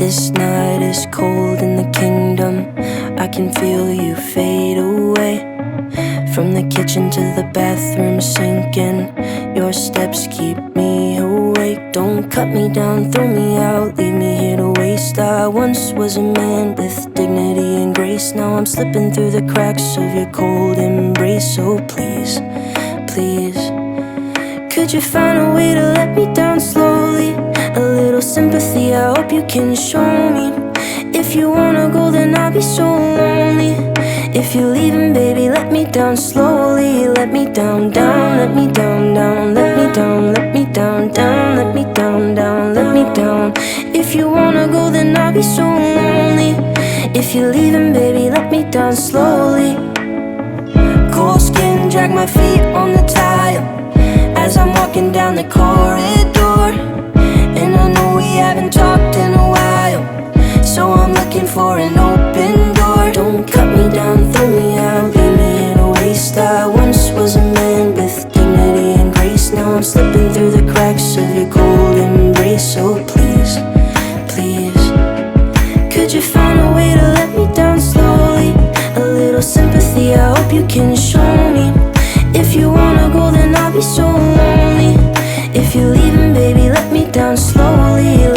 This night is cold in the kingdom. I can feel you fade away. From the kitchen to the bathroom sinking. Your steps keep me awake. Don't cut me down, throw me out, leave me here to waste. I once was a man with dignity and grace. Now I'm slipping through the cracks of your cold embrace. So please, please, could you find a way to let me down slowly? A little sympathy, I hope you can show me. If you wanna go, then I'll be so lonely. If you're leaving, baby, let me down slowly. Let me down, down, let me down, down, let me down, let me down, down, let me down, down, let me down. If you wanna go, then I'll be so lonely. If you're leaving, baby, let me down slowly. Cold skin, drag my feet on the tile as I'm walking down the corridor. And I know we haven't talked in a while, so I'm looking for an open door. Don't cut me down, throw me out, leave me in a waste. I once was a man with dignity and grace. Now I'm slipping through the cracks of your cold embrace. So please, please, could you find a way to let me down slowly? A little sympathy, I hope you can show me. If you wanna go, then I'll be so lonely. If you're leaving, baby, let me down slowly.